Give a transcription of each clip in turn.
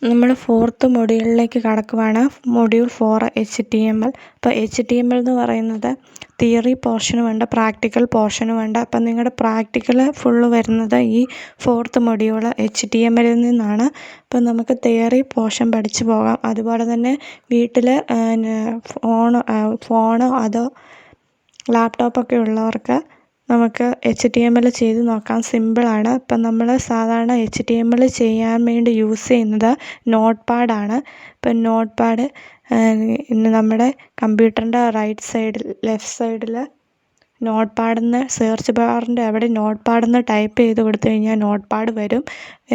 നമ്മൾ 4th മൊഡ്യൂളിലേക്ക് കടക്കുകയാണ്. Module 4 HTML. അപ്പോൾ HTML എന്ന് പറയുന്നത് തിയറി പോർഷനുമുണ്ട്, പ്രാക്ടിക്കൽ പോർഷനുമുണ്ട്. അപ്പം നിങ്ങളുടെ പ്രാക്ടിക്കൽ ഫുള്ള് വരുന്നത് ഈ 4th മൊഡ്യൂൾ HTML നിന്നാണ്. അപ്പം നമുക്ക് തിയറി പോർഷൻ പഠിച്ചു പോകാം. അതുപോലെ തന്നെ വീട്ടിൽ ഫോണോ അതോ ലാപ്ടോപ്പൊക്കെ ഉള്ളവർക്ക് നമുക്ക് HTML ചെയ്ത് നോക്കാം. സിമ്പിളാണ്. ഇപ്പം നമ്മൾ സാധാരണ HTML ചെയ്യാൻ വേണ്ടി യൂസ് ചെയ്യുന്നത് നോട്ട് പാഡാണ്. ഇപ്പം നോട്ട് പാഡ് നമ്മുടെ കമ്പ്യൂട്ടറിൻ്റെ ലെഫ്റ്റ് സൈഡിൽ നോട്ട് പാഡെന്ന് സെർച്ച് ബാറിൻ്റെ അവിടെ നോട്ട് പാഡെന്ന് ടൈപ്പ് ചെയ്ത് കൊടുത്തു കഴിഞ്ഞാൽ നോട്ട് പാഡ് വരും.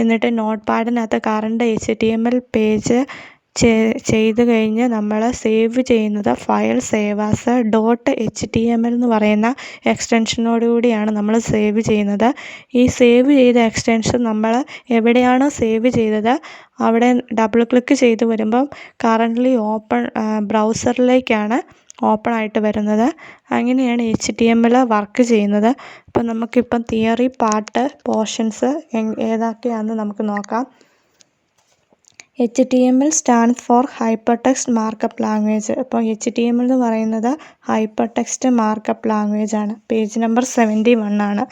എന്നിട്ട് നോട്ട് പാഡിനകത്ത് കറണ്ട് HTML പേജ് ചെയ്ത് കഴിഞ്ഞ് നമ്മൾ സേവ് ചെയ്യുന്നത് ഫയൽ സേവ് ആസ് .html എന്ന് പറയുന്ന എക്സ്റ്റൻഷനോടുകൂടിയാണ് നമ്മൾ സേവ് ചെയ്യുന്നത്. ഈ സേവ് ചെയ്ത എക്സ്റ്റൻഷൻ നമ്മൾ എവിടെയാണോ സേവ് ചെയ്തത് അവിടെ ഡബിൾ ക്ലിക്ക് ചെയ്ത് വരുമ്പം കറൻ്റ്ലി ബ്രൗസറിലേക്കാണ് ഓപ്പൺ ആയിട്ട് വരുന്നത്. അങ്ങനെയാണ് HTML വർക്ക് ചെയ്യുന്നത്. അപ്പം നമുക്കിപ്പം തിയറി പാർട്ട് പോർഷൻസ് ഏതൊക്കെയാണെന്ന് നമുക്ക് നോക്കാം. HTML stands for hyper text markup language. അപ്പോൾ HTML എന്ന് പറയുന്നത് ഹൈപ്പർ ടെക്സ്റ്റ് മാർക്കപ്പ് ലാംഗ്വേജ് ആണ്. പേജ് നമ്പർ 71 ആണ്.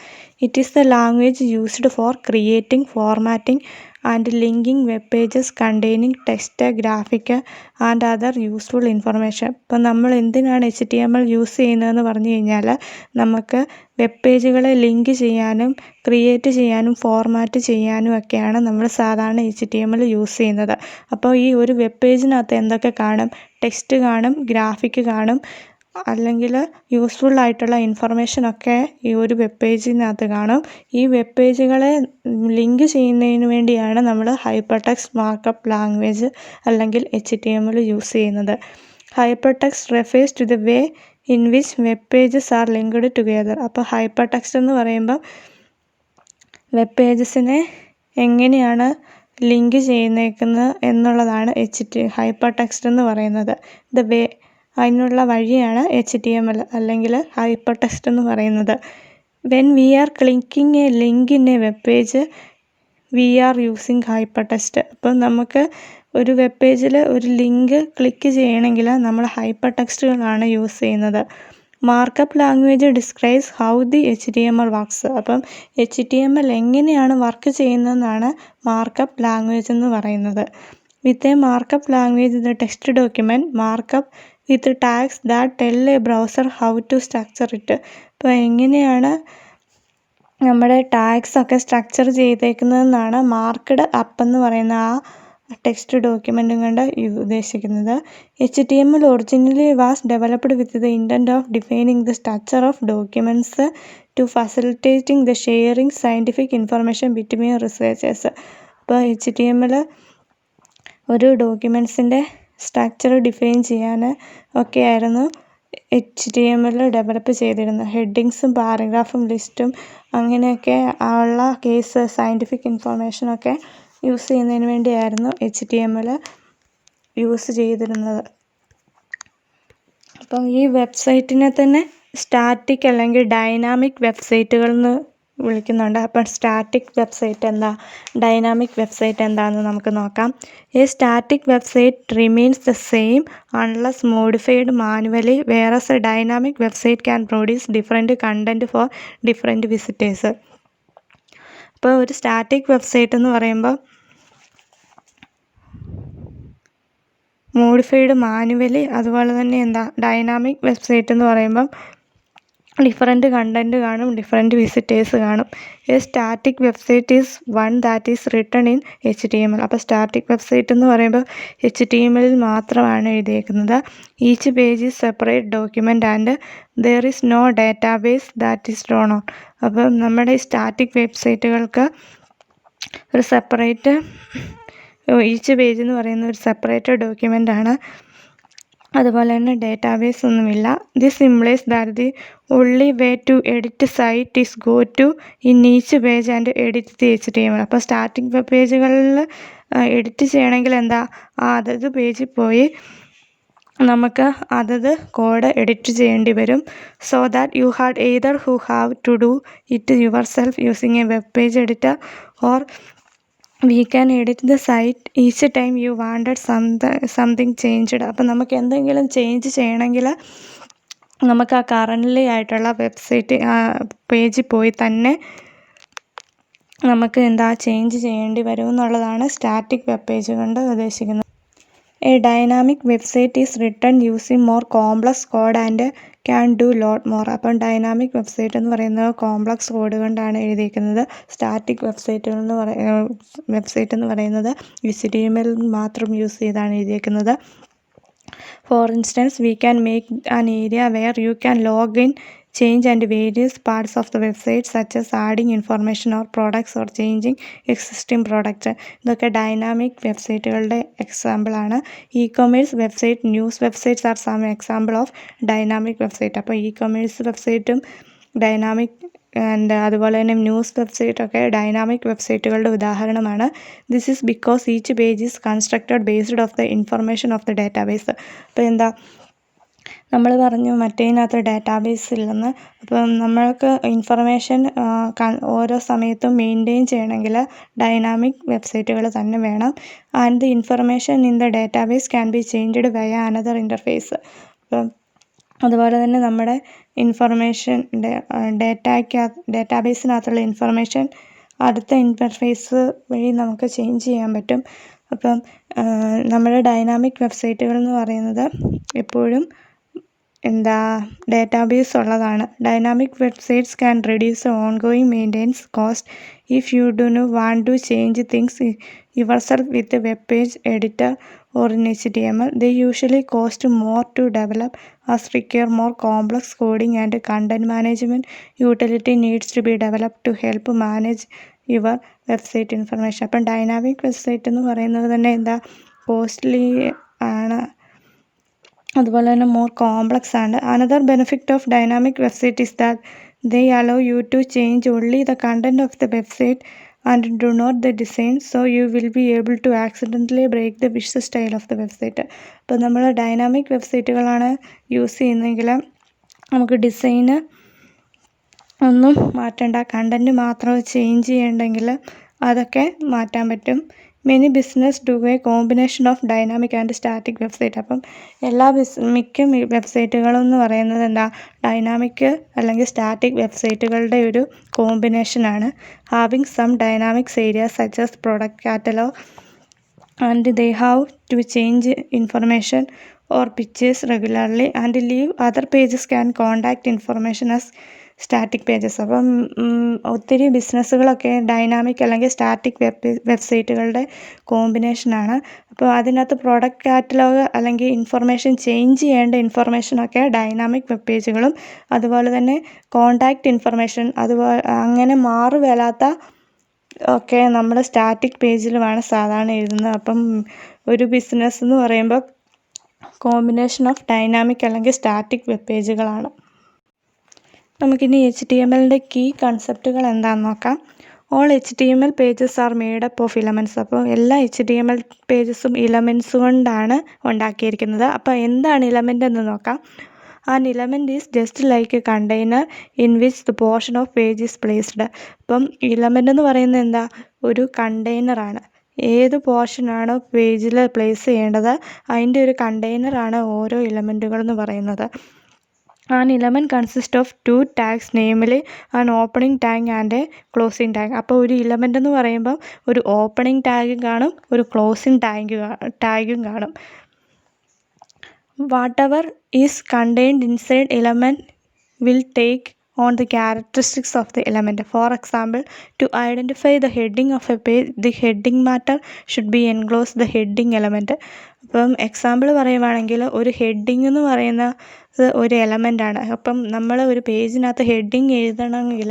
It is the language used for creating, formatting and linking web pages containing text, graphic and other useful information. ഇപ്പം നമ്മൾ എന്തിനാണ് HTML use ചെയ്യുന്നതെന്ന് പറഞ്ഞു കഴിഞ്ഞാൽ നമുക്ക് വെബ് പേജുകളെ ലിങ്ക് ചെയ്യാനും ക്രിയേറ്റ് ചെയ്യാനും ഫോർമാറ്റ് ചെയ്യാനും ഒക്കെയാണ് നമ്മൾ സാധാരണ HTML യൂസ് ചെയ്യുന്നത്. അപ്പോൾ ഈ ഒരു വെബ് പേജിനകത്ത് എന്തൊക്കെ കാണും? ടെക്സ്റ്റ് കാണും, ഗ്രാഫിക് കാണും, അല്ലെങ്കിൽ യൂസ്ഫുൾ ആയിട്ടുള്ള ഇൻഫർമേഷനൊക്കെ ഈ ഒരു വെബ് പേജിനകത്ത് കാണും. ഈ വെബ് പേജുകളെ ലിങ്ക് ചെയ്യുന്നതിന് വേണ്ടിയാണ് നമ്മൾ ഹൈപ്പർ ടെക്സ്റ്റ് മാർക്കപ്പ് ലാംഗ്വേജ് അല്ലെങ്കിൽ HTML യൂസ് ചെയ്യുന്നത്. Hyper text refers to the way in which web pages are linked together. അപ്പോൾ ഹൈപ്പർ ടെക്സ്റ്റ് എന്ന് പറയുമ്പോൾ വെബ് പേജസിനെ എങ്ങനെയാണ് ലിങ്ക് ചെയ്യുന്നേക്കുന്നത് എന്നുള്ളതാണ് ഹൈപ്പർ ടെക്സ്റ്റ് എന്ന് പറയുന്നത്. ദ വേ, അതിനുള്ള വഴിയാണ് HTML അല്ലെങ്കിൽ ഹൈപ്പർ ടെക്സ്റ്റ് എന്ന് പറയുന്നത്. When we are clicking a link in a web page we are using hypertext. അപ്പം നമുക്ക് ഒരു വെബ് പേജിൽ ഒരു ലിങ്ക് ക്ലിക്ക് ചെയ്യണമെങ്കിൽ നമ്മൾ ഹൈപ്പർ ടെക്സ്റ്റുകളാണ് യൂസ് ചെയ്യുന്നത്. Markup language describes how the HTML works. അപ്പം HTML എങ്ങനെയാണ് വർക്ക് ചെയ്യുന്നതെന്നാണ് മാർക്കപ്പ് ലാംഗ്വേജ് എന്ന് പറയുന്നത്. With a markup language the text document markup with tags that tell a browser how to structure it. അപ്പോൾ എങ്ങനെയാണ് നമ്മുടെ ടാഗ്സ് ഒക്കെ സ്ട്രക്ചർ ചെയ്തേക്കുന്നതെന്നാണ് മാർക്ക്ഡ് അപ്പ് എന്ന് പറയുന്ന ആ ടെക്സ്റ്റ് ഡോക്യുമെൻറ്റും കൊണ്ട് ഉദ്ദേശിക്കുന്നത്. HTML originally was developed with the intent of defining the structure of documents to facilitating the sharing scientific information between researchers. അപ്പോൾ HTML ഒരു ഡോക്യുമെൻറ്റ്സിൻ്റെ സ്ട്രക്ചർ ഡിഫൈൻ ചെയ്യാൻ ഒക്കെയായിരുന്നു HTML ഡെവലപ്പ് ചെയ്തിരുന്നത്. ഹെഡിങ്സും പാരഗ്രാഫും ലിസ്റ്റും അങ്ങനെയൊക്കെ ഉള്ള കേസ് സയൻറ്റിഫിക് ഇൻഫർമേഷനൊക്കെ യൂസ് ചെയ്യുന്നതിന് വേണ്ടിയായിരുന്നു HTML യൂസ് ചെയ്തിരുന്നത്. അപ്പം ഈ വെബ്സൈറ്റിനെ തന്നെ സ്റ്റാറ്റിക് അല്ലെങ്കിൽ ഡൈനാമിക് വെബ്സൈറ്റുകൾ എന്ന് വിളിക്കുന്നുണ്ട്. അപ്പം സ്റ്റാറ്റിക് വെബ്സൈറ്റ് എന്താ, ഡൈനാമിക് വെബ്സൈറ്റ് എന്താണെന്ന് നമുക്ക് നോക്കാം. A static website remains the same unless modified manually whereas a dynamic website can produce different content for different visitors. അപ്പോൾ ഒരു സ്റ്റാറ്റിക് വെബ്സൈറ്റ് എന്ന് പറയുമ്പോൾ മോഡിഫൈഡ് മാനുവലി, അതുപോലെ തന്നെ എന്താ ഡൈനാമിക് വെബ്സൈറ്റ് എന്ന് പറയുമ്പം ഡിഫറെൻറ്റ് കണ്ടൻറ്റ് കാണും, ഡിഫറെൻറ്റ് വിസിറ്റേഴ്സ് കാണും. A static website is one that is written in HTML. അപ്പോൾ സ്റ്റാറ്റിക് വെബ്സൈറ്റ് എന്ന് പറയുമ്പോൾ HTML മാത്രമാണ് എഴുതിയേക്കുന്നത്. Each page is separate document and there is no database that is drawn on. അപ്പം നമ്മുടെ ഈ സ്റ്റാറ്റിക് വെബ്സൈറ്റുകൾക്ക് ഒരു സെപ്പറേറ്റ് ഈച്ച് പേജ് എന്ന് പറയുന്ന ഒരു സെപ്പറേറ്റ് ഡോക്യുമെൻ്റ് ആണ്. അതുപോലെ തന്നെ ഡേറ്റാബേസ് ഒന്നുമില്ല. This implies that the only way to edit site is go to in each page and edit the HTML. അപ്പോൾ സ്റ്റാറ്റിക് വെബ് പേജുകളിൽ എഡിറ്റ് ചെയ്യണമെങ്കിൽ എന്താ, അതത് പേജിൽ പോയി നമുക്ക് അതത് കോഡ് എഡിറ്റ് ചെയ്യേണ്ടി വരും. So that you had either who have to do it yourself using a web page editor or we can edit the site each time you wanted something changed. അപ്പം നമുക്ക് എന്തെങ്കിലും change ചെയ്യണമെങ്കിൽ നമുക്ക് ആ currently ആയിട്ടുള്ള website പേജിൽ പോയി തന്നെ നമുക്ക് ചേഞ്ച് ചെയ്യേണ്ടി വരും എന്നുള്ളതാണ് സ്റ്റാറ്റിക് വെബ് പേജ് കൊണ്ട് ഉദ്ദേശിക്കുന്നത്. A dynamic website is written using more complex code and can do lot more. അപ്പം ഡൈനാമിക് വെബ്സൈറ്റ് എന്ന് പറയുന്നത് കോംപ്ലക്സ് കോഡ് കൊണ്ടാണ് എഴുതിയിരിക്കുന്നത്. സ്റ്റാറ്റിക് വെബ്സൈറ്റ് എന്ന് പറയുന്നത് HTML മാത്രം യൂസ് ചെയ്താണ് എഴുതിയിരിക്കുന്നത്. For instance, we can make an area where you can log in, change and various parts of the website such as adding information or products or changing existing products. ഇതൊക്കെ dynamic വെബ്സൈറ്റുകളുടെ example. E-commerce website, news websites are some example of dynamic website. അപ്പോൾ e-commerce വെബ്സൈറ്റും dynamic അതുപോലെ തന്നെ news വെബ്സൈറ്റൊക്കെ dynamic വെബ്സൈറ്റുകളുടെ ഉദാഹരണമാണ്. This is because each page is constructed based of the information of the database. അപ്പോൾ നമ്മൾ പറഞ്ഞു മറ്റേതിനകത്ത് ഡാറ്റാബേസ് ഇല്ലെന്ന്. അപ്പം നമ്മൾക്ക് ഇൻഫർമേഷൻ ഓരോ സമയത്തും മെയിൻറ്റെയിൻ ചെയ്യണമെങ്കിൽ ഡൈനാമിക് വെബ്സൈറ്റുകൾ തന്നെ വേണം. And the information in the database can be changed വയ അനദർ ഇൻ്റർഫേസ്. അപ്പം അതുപോലെ തന്നെ നമ്മുടെ ഇൻഫർമേഷൻ ഡാറ്റാബേസിനകത്തുള്ള ഇൻഫർമേഷൻ അടുത്ത ഇൻ്റർഫേസ് വഴി നമുക്ക് ചേഞ്ച് ചെയ്യാൻ പറ്റും. അപ്പം നമ്മുടെ ഡൈനാമിക് വെബ്സൈറ്റുകൾ എന്ന് പറയുന്നത് എപ്പോഴും ഡാറ്റാബേസ് ഉള്ളതാണ്. Dynamic websites can reduce ongoing maintenance cost if you do not want to change things yourself with a web page editor or in HTML. They usually cost more to develop as require more complex coding and content management utility needs to be developed to help manage your website information. അപ്പം dynamic website എന്ന് പറയുന്നത് തന്നെ costly ആണ്, അതുപോലെ തന്നെ more complex ആണ്. Another benefit of dynamic website is that they allow you to change only the content of the website and do not the design, so you will be able to accidentally break the visual style of the website. അപ്പോൾ നമ്മൾ dynamic വെബ്സൈറ്റുകളാണ് use ചെയ്യുന്നതെങ്കിൽ നമുക്ക് ഡിസൈന് ഒന്നും മാറ്റേണ്ട, content മാത്രം change ചെയ്യണ്ടെങ്കിൽ അതൊക്കെ മാറ്റാൻ പറ്റും. Many business do A combination of dynamic and static website. അപ്പം മിക്ക വെബ്സൈറ്റുകളെന്ന് പറയുന്നത് ഡൈനാമിക് അല്ലെങ്കിൽ സ്റ്റാറ്റിക് വെബ്സൈറ്റുകളുടെ ഒരു കോമ്പിനേഷനാണ്. Having some dynamics areas such as product catalogue and they have to change information or pictures regularly and leave other pages can contact information as static pages. അപ്പം ഒത്തിരി ബിസിനസ്സുകളൊക്കെ dynamic അല്ലെങ്കിൽ സ്റ്റാറ്റിക് വെബ്സൈറ്റുകളുടെ കോമ്പിനേഷനാണ്. അപ്പോൾ അതിനകത്ത് പ്രോഡക്റ്റ് കാറ്റലോഗ് അല്ലെങ്കിൽ information change ചെയ്യേണ്ട ഇൻഫർമേഷനൊക്കെ dynamic web പേജുകളും, അതുപോലെ തന്നെ കോണ്ടാക്റ്റ് ഇൻഫർമേഷൻ അങ്ങനെ മാറുവേലാത്ത ഒക്കെ നമ്മൾ സ്റ്റാറ്റിക് പേജിലുമാണ് സാധാരണ എഴുതുന്നത്. അപ്പം ഒരു ബിസിനസ് എന്ന് പറയുമ്പോൾ കോമ്പിനേഷൻ ഓഫ് ഡൈനാമിക് അല്ലെങ്കിൽ സ്റ്റാറ്റിക് വെബ് പേജുകളാണ്. നമുക്കിനി HTMLൻ്റെ കീ കൺസെപ്റ്റുകൾ എന്താണെന്ന് നോക്കാം. All HTML pages are made up of elements. അപ്പോൾ എല്ലാ HTML പേജസും ഇലമെൻറ്റ്സ് കൊണ്ടാണ് ഉണ്ടാക്കിയിരിക്കുന്നത്. അപ്പോൾ എന്താണ് ഇലമെൻ്റ് എന്ന് നോക്കാം. An element is just like A container in which the portion of page is placed. അപ്പം ഇലമെൻ്റ് എന്ന് പറയുന്നത് ഒരു കണ്ടെയ്നറാണ്. ഏത് പോർഷനാണോ പേജിൽ പ്ലേസ് ചെയ്യേണ്ടത് അതിൻ്റെ ഒരു കണ്ടെയ്നറാണ് ഓരോ ഇലമെൻറ്റുകളെന്ന് പറയുന്നത്. An element consists of two tags, namely an opening tag and a closing tag. അപ്പോൾ ഒരു ഇലമെൻ്റ് എന്ന് പറയുമ്പോൾ ഒരു ഓപ്പണിംഗ് ടാഗും കാണും, ഒരു ക്ലോസിംഗ് ടാഗും കാണും. Whatever is contained inside element will take on the characteristics of the element. For example, to identify the heading of a page, the heading matter should be enclosed the heading element. അപ്പം example പറയുവാണെങ്കിൽ ഒരു heading എന്ന് പറയുന്നത് ഒരു എലമെൻ്റാണ്. അപ്പം നമ്മൾ ഒരു പേജിനകത്ത് heading എഴുതണമെങ്കിൽ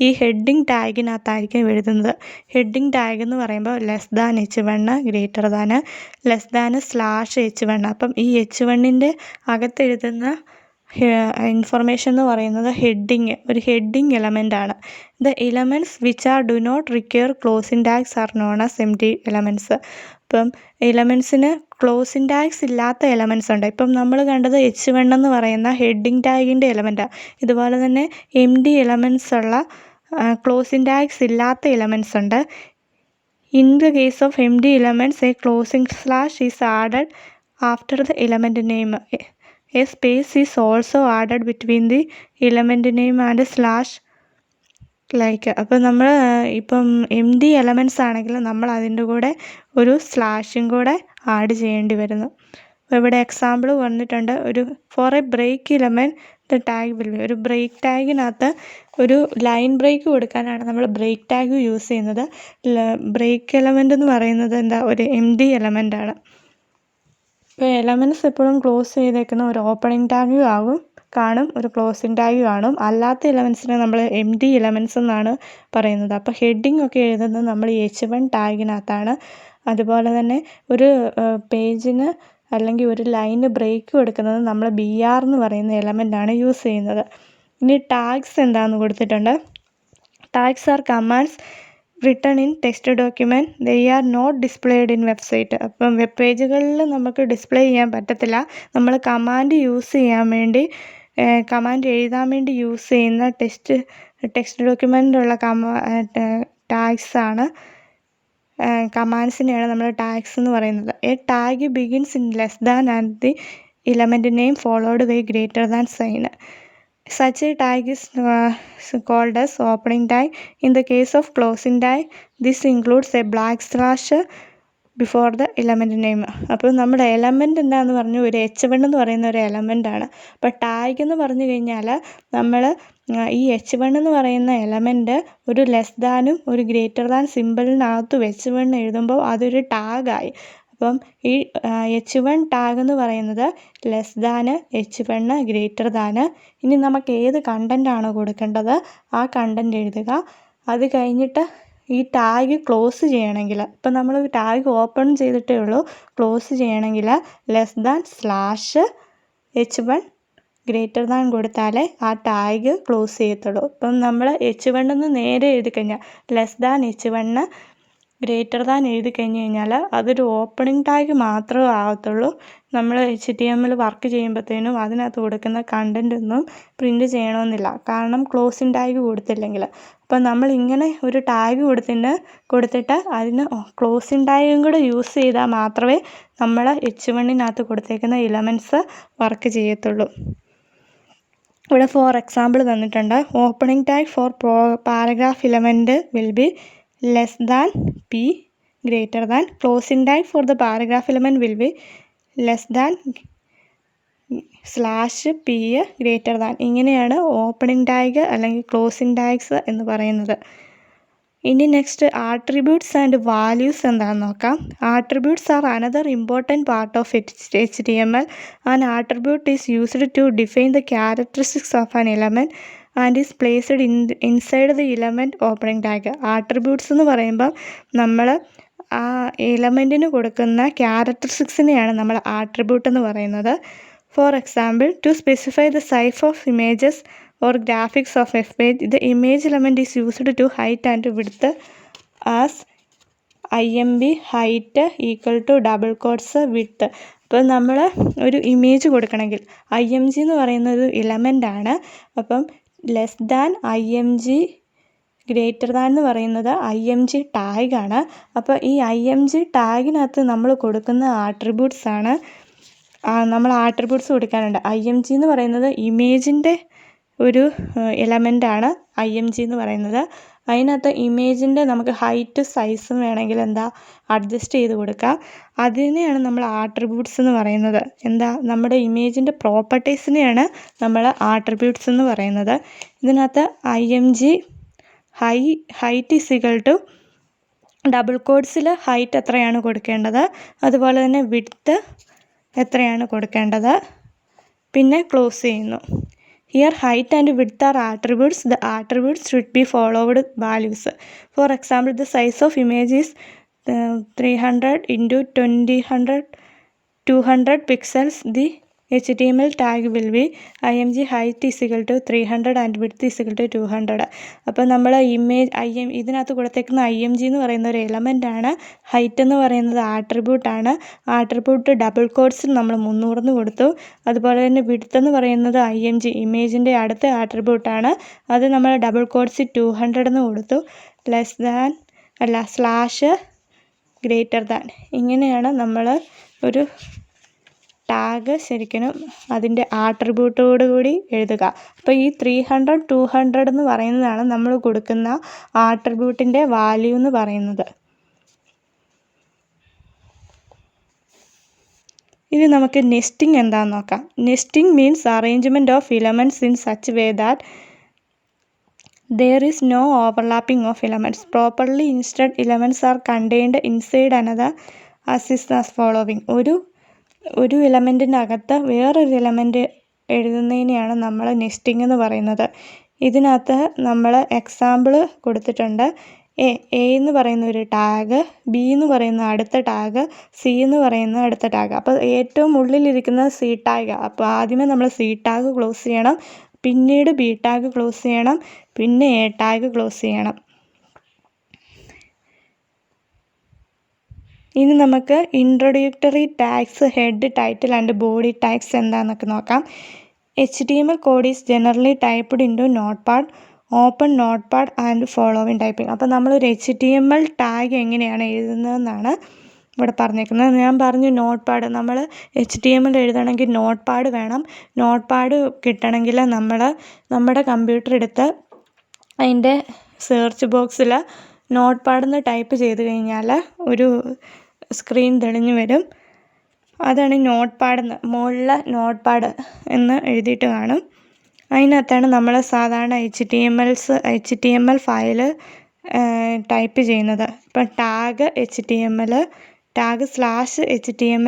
ഈ ഹെഡിങ് ടാഗിനകത്തായിരിക്കും എഴുതുന്നത്. ഹെഡിങ് ടാഗ് എന്ന് പറയുമ്പോൾ ലെസ്-ദാൻ-H1, ഗ്രേറ്റർ-ദാൻ, ലെസ്-ദാൻ/H1. അപ്പം ഈ H1ൻ്റെ അകത്തെഴുതുന്ന ഇൻഫർമേഷൻ എന്ന് പറയുന്നത് ഒരു ഹെഡിങ് എലമെൻ്റാണ്. The elements which do not require closing tags are known as empty elements. ഇപ്പം എലമെൻറ്റ്സിന് ക്ലോസിംഗ് ടാഗ്സ് ഇല്ലാത്ത എലമെൻറ്റ്സ് ഉണ്ട്. ഇപ്പം നമ്മൾ കണ്ടത് H1 എന്ന് പറയുന്ന ഹെഡിങ് ടാഗിൻ്റെ എലമെൻറ്റാണ്. ഇതുപോലെ തന്നെ എംപ്റ്റി എലമെൻറ്റ്സ് ഉള്ള ക്ലോസിംഗ് ടാഗ്സ് ഇല്ലാത്ത എലമെൻറ്റ്സ് ഉണ്ട്. In the case of empty elements, a closing slash is added after the element name. A space is also added between the element name and slash. അപ്പോൾ നമ്മൾ ഇപ്പം empty elements ആണെങ്കിൽ നമ്മൾ അതിൻ്റെ കൂടെ ഒരു സ്ലാഷും കൂടെ ആഡ് ചെയ്യേണ്ടി വരുന്നു. അപ്പോൾ ഇവിടെ എക്സാമ്പിൾ വന്നിട്ടുണ്ട്. For a break element the tag will be, ഒരു ബ്രേക്ക് ടാഗിനകത്ത് ഒരു ലൈൻ ബ്രേക്ക് കൊടുക്കാനാണ് നമ്മൾ ബ്രേക്ക് ടാഗ് യൂസ് ചെയ്യുന്നത്. ബ്രേക്ക് എലമെൻ്റ് എന്ന് പറയുന്നത് ഒരു empty എലമെൻ്റ് ആണ്. ഇപ്പോൾ എലമെൻറ്റ്സ് എപ്പോഴും ക്ലോസ് ചെയ്തേക്കുന്ന ഒരു ഓപ്പണിംഗ് ടാഗ് കാണും, ഒരു ക്ലോസിംഗ് ടാഗ് കാണും. അല്ലാത്ത എലമെൻറ്റ്സിനെ നമ്മൾ empty എലമെൻറ്റ്സ് എന്നാണ് പറയുന്നത്. അപ്പോൾ ഹെഡിങ് ഒക്കെ എഴുതുന്നത് നമ്മൾ H1 ടാഗിനകത്താണ്. അതുപോലെ തന്നെ ഒരു പേജിന് അല്ലെങ്കിൽ ഒരു ലൈന് ബ്രേക്ക് കൊടുക്കുന്നത് നമ്മൾ BR എന്ന് പറയുന്ന എലമെൻ്റാണ് യൂസ് ചെയ്യുന്നത്. ഇനി ടാഗ്സ് എന്താണെന്ന് കൊടുത്തിട്ടുണ്ട്. Tags are commands written in text document. They are not displayed in website. അപ്പം വെബ് പേജുകളിൽ നമുക്ക് ഡിസ്പ്ലേ ചെയ്യാൻ പറ്റത്തില്ല. നമ്മൾ കമാൻഡ് എഴുതാൻ വേണ്ടി യൂസ് ചെയ്യുന്ന ടെക്സ്റ്റ് ഡോക്യുമെൻറ്റിലുള്ള ടാഗ്സാണ്, കമാൻഡ്സിനെയാണ് നമ്മൾ ടാഗ്സ് എന്ന് പറയുന്നത്. A tag begins in less than and the element name followed by greater than sign. Such a tag is called as opening tag. In the case of closing tag, this includes a black slash before the element name. അപ്പോൾ നമ്മുടെ element എന്താണെന്ന് പറഞ്ഞു, ഒരു H1 എന്ന് പറയുന്ന ഒരു എലമെൻ്റാണ്. അപ്പോൾ tag എന്ന് പറഞ്ഞു കഴിഞ്ഞാൽ നമ്മൾ ഈ H1 എന്ന് പറയുന്ന എലമെൻ്റ് ഒരു ലെസ് ദാനും ഒരു ഗ്രേറ്റർ ദാൻ സിമ്പിളിനകത്ത് H1 എഴുതുമ്പോൾ അതൊരു ടാഗായി. അപ്പം ഈ H1 ടാഗ് എന്ന് പറയുന്നത് less than, H1 greater than. ഇനി നമുക്ക് ഏത് കണ്ടൻ്റാണോ കൊടുക്കേണ്ടത് ആ കണ്ടൻ്റ് എഴുതുക. അത് കഴിഞ്ഞിട്ട് ഈ ടാഗ് ക്ലോസ് ചെയ്യണമെങ്കിൽ, ഇപ്പം നമ്മൾ ടാഗ് ഓപ്പൺ ചെയ്തിട്ടേ ഉള്ളൂ, ക്ലോസ് ചെയ്യണമെങ്കിൽ less than slash H1 greater than കൊടുത്താലേ ആ ടാഗ് ക്ലോസ് ചെയ്യത്തുള്ളൂ. ഇപ്പം നമ്മൾ H1 എന്ന് നേരെ എഴുതി കഴിഞ്ഞാൽ less than H1 greater than എഴുതി കഴിഞ്ഞ് കഴിഞ്ഞാൽ അതൊരു ഓപ്പണിംഗ് ടാഗ് മാത്രമേ ആകത്തുള്ളൂ. നമ്മൾ HTML വർക്ക് ചെയ്യുമ്പോഴത്തേനും അതിനകത്ത് കൊടുക്കുന്ന കണ്ടൻ്റ് ഒന്നും പ്രിൻറ്റ് ചെയ്യണമെന്നില്ല, കാരണം ക്ലോസിംഗ് ടാഗ് കൊടുത്തില്ലെങ്കിൽ. അപ്പം നമ്മൾ ഇങ്ങനെ ഒരു ടാഗ് കൊടുത്തിട്ട് അതിന് ക്ലോസിംഗ് ടാഗും കൂടെ യൂസ് ചെയ്താൽ മാത്രമേ നമ്മൾ H1 കൊടുത്തേക്കുന്ന എലമെൻറ്റ്സ് വർക്ക് ചെയ്യത്തുള്ളൂ. ഇവിടെ ഫോർ എക്സാമ്പിൾ തന്നിട്ടുണ്ട്. Opening tag for paragraph element will be less than P greater than. Closing tag for the paragraph element will be less than slash P greater than. ഇങ്ങനെയാണ് opening tag അല്ലെങ്കിൽ closing tags എന്ന് പറയുന്നത്. ഇനി next attributes and values എന്താണെന്ന് നോക്കാം. Attributes are another important part of HTML. An attribute is used to define the characteristics of an element and is placed inside the element opening tag. Attributes എന്ന് പറയുമ്പോൾ നമ്മൾ ആ എലമെൻറ്റിന് കൊടുക്കുന്ന ക്യാരക്ടറിസ്റ്റിക്സിനെയാണ് നമ്മൾ attribute എന്ന് പറയുന്നത്. For example, to specify the size of images or graphics of a page, the image element is used to height and width as imb height equal to double quotes width. അപ്പോൾ നമ്മൾ ഒരു image കൊടുക്കണമെങ്കിൽ img എന്ന് പറയുന്ന ഒരു element ആണ്. അപ്പം less than img greater than എന്ന് പറയുന്നത് img ടാഗാണ്. അപ്പോൾ ഈ img ടാഗിനകത്ത് നമ്മൾ കൊടുക്കുന്ന ആട്രിബ്യൂട്ട്സ് ആണ്, നമ്മൾ ആട്രിബ്യൂട്ട്സ് കൊടുക്കാനുണ്ട്. img എന്ന് പറയുന്നത് ഇമേജിൻ്റെ ഒരു എലമെൻ്റാണ് img എന്ന് പറയുന്നത്. അതിനകത്ത് ഇമേജിൻ്റെ നമുക്ക് ഹൈറ്റ് സൈസും വേണമെങ്കിൽ അഡ്ജസ്റ്റ് ചെയ്ത് കൊടുക്കാം. അതിനെയാണ് നമ്മൾ ആട്രിബ്യൂട്ട്സ് എന്ന് പറയുന്നത്. നമ്മുടെ ഇമേജിൻ്റെ പ്രോപ്പർട്ടീസിനെയാണ് നമ്മൾ ആട്രിബ്യൂട്ട്സ് എന്ന് പറയുന്നത്. ഇതിനകത്ത് img height is equal to double കോഡ്സിൽ ഹൈറ്റ് എത്രയാണ് കൊടുക്കേണ്ടത്, അതുപോലെ തന്നെ വിഡ്ത്ത് എത്രയാണ് കൊടുക്കേണ്ടത്, പിന്നെ ക്ലോസ് ചെയ്യുന്നു. Here height and width are attributes. The attributes should be followed values. For example, the size of image is 300 into 200 pixels. The HTML tag will be img height is equal to 300 and width is equal to 200. അപ്പോൾ നമ്മൾ ഇതിനകത്ത് കൊടുത്തേക്കുന്ന img എന്ന് പറയുന്ന ഒരു element ആണ്. Height എന്ന് പറയുന്നത് ആട്രിബ്യൂട്ടാണ്. Attribute double കോഡ്സിൽ നമ്മൾ 300 കൊടുത്തു. അതുപോലെ തന്നെ വിഡ്ത്ത് എന്ന് പറയുന്നത് img ഇമേജിൻ്റെ അടുത്ത ആട്രിബ്യൂട്ടാണ്. അത് നമ്മൾ ഡബിൾ കോഡ്സിൽ 200 കൊടുത്തു. Less than slash greater than. ഇങ്ങനെയാണ് നമ്മൾ ഒരു ടാഗ് ശരിക്കും അതിൻ്റെ ആട്രിബ്യൂട്ടോട് കൂടി എഴുതുക. അപ്പോൾ ഈ 300, 200 എന്ന് പറയുന്നതാണ് നമ്മൾ കൊടുക്കുന്ന ആട്രിബ്യൂട്ടിൻ്റെ വാല്യൂ എന്ന് പറയുന്നത്. ഇനി നമുക്ക് നെസ്റ്റിംഗ് എന്താണെന്ന് നോക്കാം. Nesting means arrangement of elements in such way that there is no overlapping of elements. Properly instead elements are contained inside another as is as following. ഒരു എലമെൻറ്റിനകത്ത് വേറൊരു എലമെൻറ്റ് എഴുതുന്നതിനെയാണ് നമ്മൾ നെസ്റ്റിംഗ് എന്ന് പറയുന്നത്. ഇതിനകത്ത് നമ്മൾ എക്സാമ്പിൾ കൊടുത്തിട്ടുണ്ട്. എ എന്ന് പറയുന്ന ഒരു ടാഗ്, ബി എന്ന് പറയുന്ന അടുത്ത ടാഗ്, സി എന്ന് പറയുന്ന അടുത്ത ടാഗ്. അപ്പോൾ ഏറ്റവും ഉള്ളിലിരിക്കുന്ന സി ടാഗ്. അപ്പോൾ ആദ്യമേ നമ്മൾ സി ടാഗ് ക്ലോസ് ചെയ്യണം, പിന്നീട് ബി ടാഗ് ക്ലോസ് ചെയ്യണം, പിന്നെ എ ടാഗ് ക്ലോസ് ചെയ്യണം. ഇനി നമുക്ക് introductory tags, head, title and body tags എന്താണെന്നൊക്കെ നോക്കാം. HTML code is generally typed in to notepad, open notepad and following typing. അപ്പോൾ നമ്മളൊരു HTML ടാഗ് എങ്ങനെയാണ് എഴുതുന്നതെന്നാണ് ഇവിടെ പറഞ്ഞേക്കുന്നത്. ഞാൻ പറഞ്ഞു നോട്ട്പാഡ്. നമ്മൾ HTML എഴുതണമെങ്കിൽ നോട്ട്പാഡ് വേണം. നോട്ട്പാഡ് കിട്ടണമെങ്കിൽ നമ്മുടെ കമ്പ്യൂട്ടർ എടുത്ത് അതിൻ്റെ സെർച്ച് ബോക്സിൽ നോട്ട്പാഡെന്ന് ടൈപ്പ് ചെയ്ത് കഴിഞ്ഞാൽ ഒരു സ്ക്രീൻ തെളിഞ്ഞു വരും. അതാണ് നോട്ട്പാഡെന്ന്, മുകളിൽ നോട്ട്പാഡ് എന്ന് എഴുതിയിട്ട് കാണും. അതിനകത്താണ് നമ്മൾ സാധാരണ HTML ഫയല് ടൈപ്പ് ചെയ്യുന്നത്. ഇപ്പം ടാഗ് /HTML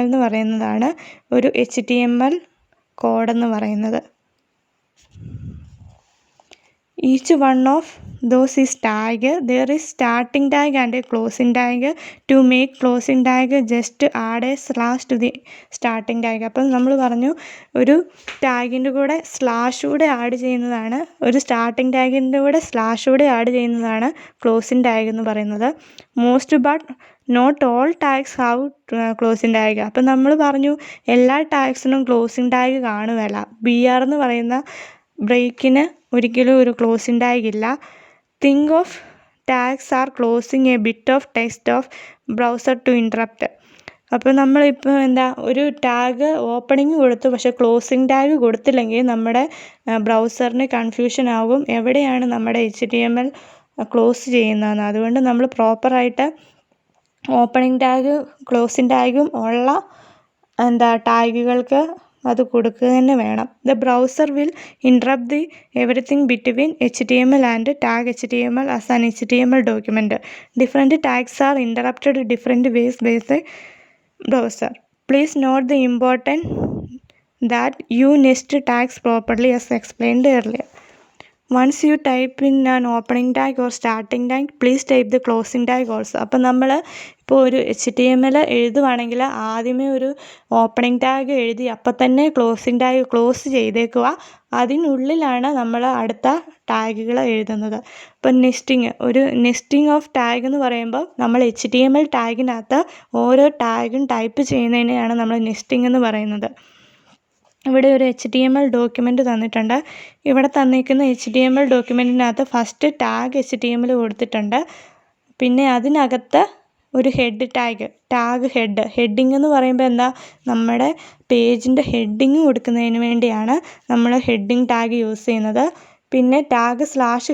എന്ന് പറയുന്നതാണ് ഒരു HTML കോഡെന്ന് പറയുന്നത്. Each one of those is tag. There is starting tag and a closing tag. To make closing tag, just add a slash to the starting tag. അപ്പം നമ്മൾ പറഞ്ഞു ഒരു ടാഗിൻ്റെ കൂടെ സ്ലാഷ് കൂടെ ആഡ് ചെയ്യുന്നതാണ്, ഒരു സ്റ്റാർട്ടിങ് ടാഗിൻ്റെ കൂടെ സ്ലാഷ് കൂടെ ആഡ് ചെയ്യുന്നതാണ് ക്ലോസിങ് ടാഗ് എന്ന് പറയുന്നത്. Most but not all tags have closing tag. അപ്പം നമ്മൾ പറഞ്ഞു എല്ലാ ടാഗ്സിനും ക്ലോസിങ് ടാഗ് കാണുകയില്ല. BR എന്ന് പറയുന്ന ബ്രേക്കിന് ഒരിക്കലും ഒരു ക്ലോസിങ് ടാഗ് ഇല്ല. Think of tags are closing a bit of text of browser to interrupt. അപ്പോൾ നമ്മളിപ്പോൾ ഒരു ടാഗ് ഓപ്പണിങ് കൊടുത്തു, പക്ഷേ ക്ലോസിങ് ടാഗ് കൊടുത്തില്ലെങ്കിൽ നമ്മുടെ ബ്രൗസറിന് കൺഫ്യൂഷൻ ആകും എവിടെയാണ് നമ്മുടെ HTML ക്ലോസ് ചെയ്യുന്നതെന്ന്. അതുകൊണ്ട് നമ്മൾ പ്രോപ്പറായിട്ട് ഓപ്പണിങ് ടാഗ് ക്ലോസിങ് ടാഗും ഉള്ള ടാഗുകൾക്ക് അത് കൊടുക്കുക തന്നെ വേണം. The browser will interrupt the everything between HTML and tag HTML as an HTML document. Different tags are interrupted different ways by the browser. Please note the important that you nest tags properly as explained earlier. Once you type in an opening tag or starting tag, please type the closing tag also. അപ്പം നമ്മൾ ഇപ്പോൾ ഒരു HTML എഴുതുവാണെങ്കിൽ ആദ്യമേ ഒരു opening tag എഴുതി അപ്പം തന്നെ closing tag close ചെയ്തേക്കുക. അതിനുള്ളിലാണ് നമ്മൾ അടുത്ത ടാഗുകൾ എഴുതുന്നത്. ഇപ്പം നെസ്റ്റിംഗ് ഓഫ് ടാഗ് എന്ന് പറയുമ്പോൾ നമ്മൾ HTML ടാഗിനകത്ത് ഓരോ ടാഗും ടൈപ്പ് ചെയ്യുന്നതിനെയാണ് നമ്മൾ നെസ്റ്റിംഗ് എന്ന് പറയുന്നത്. ഇവിടെ ഒരു HTML ഡോക്യുമെൻ്റ് തന്നിട്ടുണ്ട്. ഇവിടെ തന്നിരിക്കുന്ന HTML ഡോക്യുമെൻറ്റിനകത്ത് ഫസ്റ്റ് ടാഗ് HTML കൊടുത്തിട്ടുണ്ട്. പിന്നെ അതിനകത്ത് ഒരു ഹെഡ് ടാഗ് ഹെഡിങ് എന്ന് പറയുമ്പോൾ നമ്മുടെ പേജിൻ്റെ ഹെഡിങ് കൊടുക്കുന്നതിന് വേണ്ടിയാണ് നമ്മൾ ഹെഡിങ് ടാഗ് യൂസ് ചെയ്യുന്നത്. പിന്നെ ടാഗ്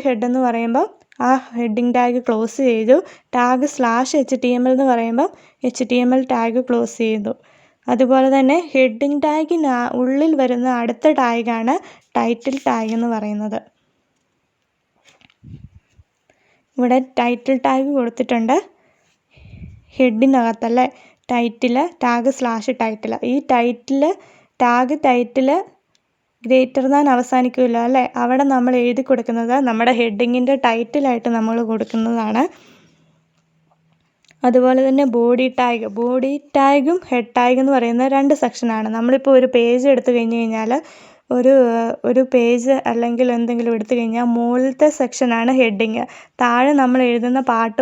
/ഹെഡ് എന്ന് പറയുമ്പോൾ ആ ഹെഡിങ് ടാഗ് ക്ലോസ് ചെയ്തു. ടാഗ് /HTML എന്ന് പറയുമ്പോൾ HTML ടാഗ് ക്ലോസ് ചെയ്തു. അതുപോലെ തന്നെ ഹെഡിങ് ടാഗിന് ഉള്ളിൽ വരുന്ന അടുത്ത ടാഗാണ് ടൈറ്റിൽ ടാഗ് എന്ന് പറയുന്നത്. ഇവിടെ ടൈറ്റിൽ ടാഗ് കൊടുത്തിട്ടുണ്ട് ഹെഡിനകത്തല്ലേ, ടാഗ് /ടൈറ്റിൽ. ഈ ടൈറ്റിൽ ഗ്രേറ്റർ ദാൻ അവസാനിക്കുമല്ലോ അല്ലേ, അവിടെ നമ്മൾ എഴുതി കൊടുക്കുന്നത് നമ്മുടെ ഹെഡിങ്ങിൻ്റെ ടൈറ്റിലായിട്ട് നമ്മൾ കൊടുക്കുന്നതാണ്. അതുപോലെ തന്നെ ബോഡി ടാഗും ഹെഡ് ടാഗ് എന്ന് പറയുന്ന 2 സെക്ഷനാണ്. നമ്മളിപ്പോൾ ഒരു പേജ് എടുത്തു കഴിഞ്ഞ് കഴിഞ്ഞാൽ ഒരു പേജ് അല്ലെങ്കിൽ എന്തെങ്കിലും എടുത്തു കഴിഞ്ഞാൽ മുകളിലത്തെ സെക്ഷനാണ് ഹെഡിങ്. താഴെ നമ്മൾ എഴുതുന്ന പാട്ട്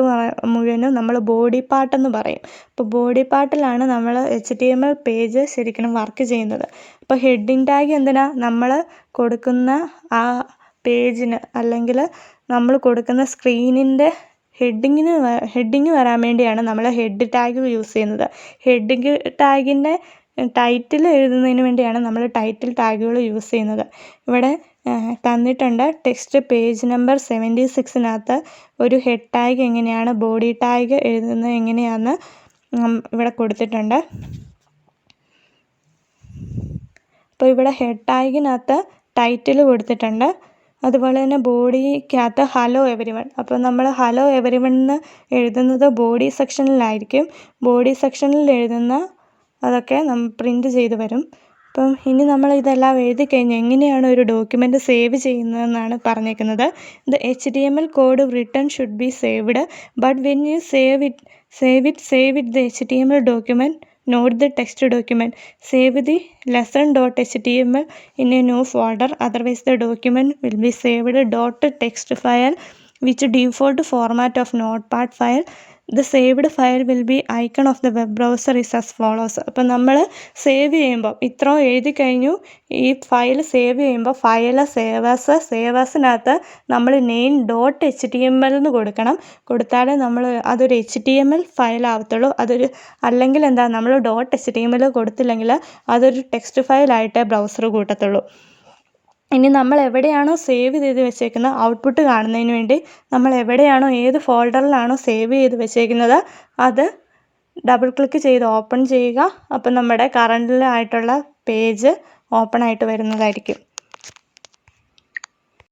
മുഴുവനും നമ്മൾ ബോഡി പാർട്ടെന്ന് പറയും. അപ്പോൾ ബോഡി പാർട്ടിലാണ് നമ്മൾ HTML പേജ് ശരിക്കും വർക്ക് ചെയ്യുന്നത്. അപ്പോൾ ഹെഡിങ് ടാഗ് നമ്മൾ കൊടുക്കുന്ന ആ പേജിന് അല്ലെങ്കിൽ നമ്മൾ കൊടുക്കുന്ന സ്ക്രീനിൻ്റെ ഹെഡിങ് വരാൻ വേണ്ടിയാണ് നമ്മൾ ഹെഡ് ടാഗ് യൂസ് ചെയ്യുന്നത്. ഹെഡിങ് ടാഗിൻ്റെ ടൈറ്റിൽ എഴുതുന്നതിന് വേണ്ടിയാണ് നമ്മൾ ടൈറ്റിൽ ടാഗുകൾ യൂസ് ചെയ്യുന്നത്. ഇവിടെ തന്നിട്ടുണ്ട് ടെക്സ്റ്റ് പേജ് നമ്പർ 76-നകത്ത് ഒരു ഹെഡ് ടാഗ് എങ്ങനെയാണ്, ബോഡി ടാഗ് എഴുതുന്നത് എങ്ങനെയാണെന്ന് ഇവിടെ കൊടുത്തിട്ടുണ്ട്. അപ്പോൾ ഇവിടെ ഹെഡ് ടാഗിനകത്ത് ടൈറ്റിൽ കൊടുത്തിട്ടുണ്ട്. അതുപോലെ തന്നെ ബോഡിക്കകത്ത് ഹലോ എവരി വൺ. അപ്പോൾ നമ്മൾ ഹലോ എവരി വൺ എന്ന് എഴുതുന്നത് ബോഡി സെക്ഷനിലായിരിക്കും. ബോഡി സെക്ഷനിൽ എഴുതുന്ന അതൊക്കെ പ്രിൻ്റ് ചെയ്ത് വരും. അപ്പം ഇനി നമ്മൾ ഇതെല്ലാം എഴുതി കഴിഞ്ഞ് എങ്ങനെയാണ് ഒരു ഡോക്യുമെൻ്റ് സേവ് ചെയ്യുന്നതെന്നാണ് പറഞ്ഞേക്കുന്നത്. The HTML code written should be saved, but when you save it the HTML document, not the text document. Save the lesson.html in a new folder, otherwise the document will be saved .text file, which default format of notepad file. The saved file will be icon of the web browser is as follows. അപ്പം നമ്മൾ save ചെയ്യുമ്പോൾ ഇത്ര എഴുതി കഴിഞ്ഞു. ഈ file save ചെയ്യുമ്പോൾ file സേവാസിനകത്ത് നമ്മൾ name.html എന്ന് കൊടുക്കണം. കൊടുത്താലേ നമ്മൾ അതൊരു HTML ഫയൽ ആവത്തുള്ളൂ. അല്ലെങ്കിൽ എന്താ, നമ്മൾ .html കൊടുത്തില്ലെങ്കിൽ അതൊരു ടെക്സ്റ്റ് ഫയലായിട്ടേ ബ്രൗസർ കൂട്ടത്തുള്ളൂ. ഇനി നമ്മൾ എവിടെയാണോ സേവ് ചെയ്ത് വെച്ചേക്കുന്നത്, ഔട്ട്പുട്ട് കാണുന്നതിന് വേണ്ടി നമ്മൾ എവിടെയാണോ ഏത് ഫോൾഡറിലാണോ സേവ് ചെയ്ത് വെച്ചേക്കുന്നത് അത് ഡബിൾ ക്ലിക്ക് ചെയ്ത് ഓപ്പൺ ചെയ്യുക. അപ്പം നമ്മുടെ കറൻറ്റിലായിട്ടുള്ള പേജ് ഓപ്പൺ ആയിട്ട് വരുന്നതായിരിക്കും.